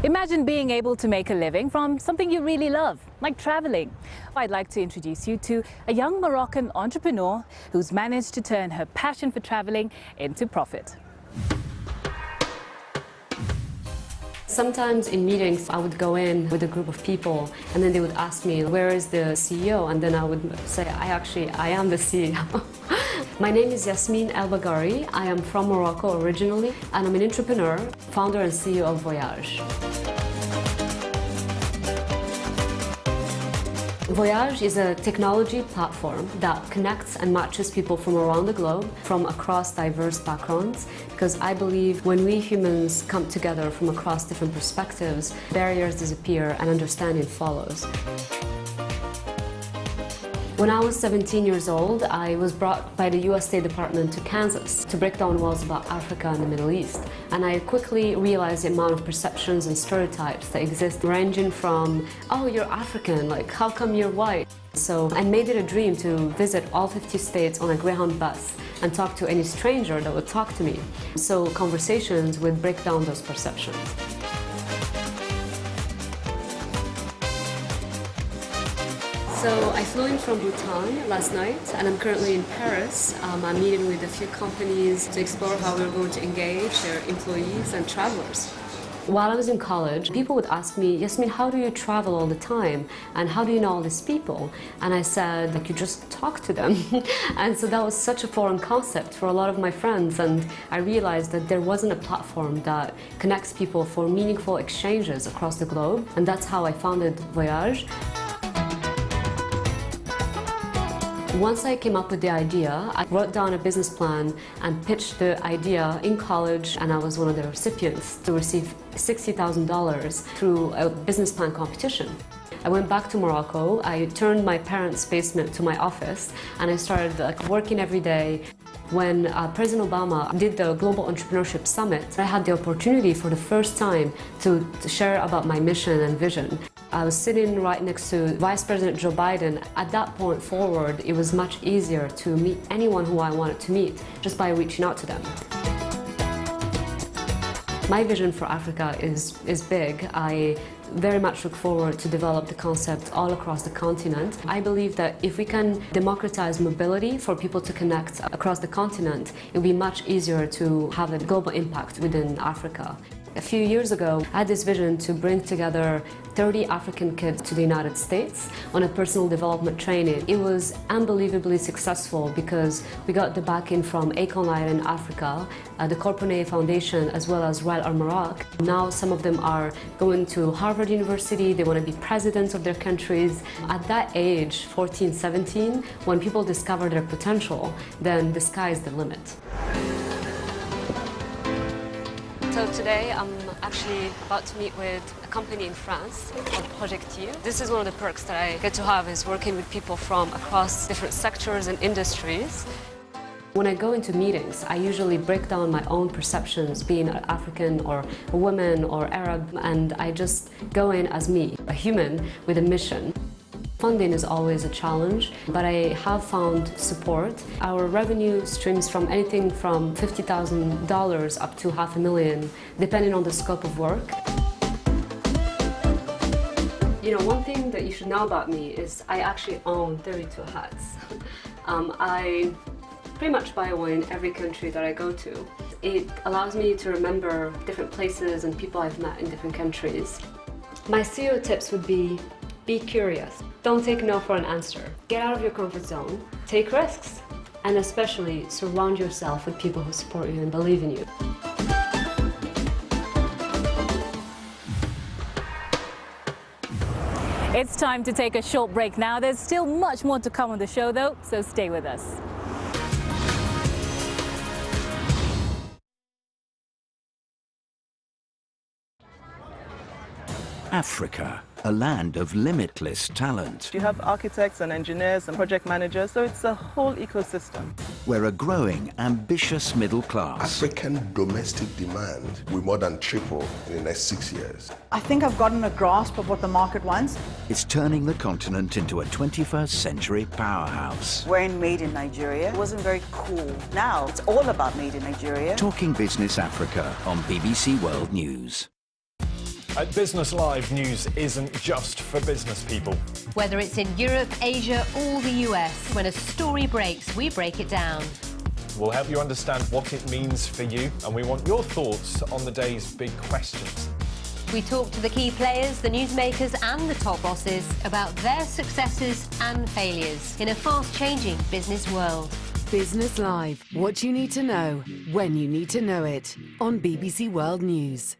Imagine being able to make a living from something you really love, like traveling. I'd like to introduce you to a young Moroccan entrepreneur who's managed to turn her passion for traveling into profit. Sometimes in meetings, I would go in with a group of people and then they would ask me, where is the CEO? And then I would say, I am the CEO. My name is Yasmine Baggari. I am from Morocco originally, and I'm an entrepreneur, founder and CEO of Voyaj. Voyaj is a technology platform that connects and matches people from around the globe, from across diverse backgrounds, because I believe when we humans come together from across different perspectives, barriers disappear and understanding follows. When I was 17 years old, I was brought by the US State Department to Kansas to break down walls about Africa and the Middle East. And I quickly realized the amount of perceptions and stereotypes that exist, ranging from, oh, you're African, like, how come you're white? So I made it a dream to visit all 50 states on a Greyhound bus and talk to any stranger that would talk to me. So conversations would break down those perceptions. So I flew in from Bhutan last night and I'm currently in Paris. I'm meeting with a few companies to explore how we're going to engage their employees and travelers. While I was in college, people would ask me, Yasmine, how do you travel all the time? And how do you know all these people? And I said, like, you just talk to them. And so that was such a foreign concept for a lot of my friends. And I realized that there wasn't a platform that connects people for meaningful exchanges across the globe. And that's how I founded Voyaj. Once I came up with the idea, I wrote down a business plan and pitched the idea in college, and I was one of the recipients to receive $60,000 through a business plan competition. I went back to Morocco, I turned my parents' basement to my office, and I started working every day. When President Obama did the Global Entrepreneurship Summit, I had the opportunity for the first time to share about my mission and vision. I was sitting right next to Vice President Joe Biden. At that point forward, it was much easier to meet anyone who I wanted to meet just by reaching out to them. My vision for Africa is big. I very much look forward to develop the concept all across the continent. I believe that if we can democratize mobility for people to connect across the continent, it will be much easier to have a global impact within Africa. A few years ago, I had this vision to bring together 30 African kids to the United States on a personal development training. It was unbelievably successful because we got the backing from Acorn Light in Africa, the Corponet Foundation, as well as Royal Maroc. Now some of them are going to Harvard University, they want to be presidents of their countries. At that age, 14, 17, when people discover their potential, then the sky is the limit. So today I'm actually about to meet with a company in France called Projective. This is one of the perks that I get to have, is working with people from across different sectors and industries. When I go into meetings, I usually break down my own perceptions, being African or a woman or Arab, and I just go in as me, a human with a mission. Funding is always a challenge, but I have found support. Our revenue streams from anything from $50,000 up to $500,000, depending on the scope of work. You know, one thing that you should know about me is I actually own 32 hats. I pretty much buy one in every country that I go to. It allows me to remember different places and people I've met in different countries. My CEO tips would be curious. Don't take no for an answer. Get out of your comfort zone, take risks, and especially surround yourself with people who support you and believe in you. It's time to take a short break now. There's still much more to come on the show though, so stay with us. Africa, a land of limitless talent. You have architects and engineers and project managers, so it's a whole ecosystem. Where a growing, ambitious middle class. African domestic demand will more than triple in the next 6 years. I think I've gotten a grasp of what the market wants. It's turning the continent into a 21st century powerhouse. Wearing Made in Nigeria wasn't very cool. Now it's all about Made in Nigeria. Talking Business Africa on BBC World News. At Business Live, news isn't just for business people. Whether it's in Europe, Asia or the US, when a story breaks, we break it down. We'll help you understand what it means for you, and we want your thoughts on the day's big questions. We talk to the key players, the newsmakers and the top bosses about their successes and failures in a fast-changing business world. Business Live, what you need to know, when you need to know it, on BBC World News.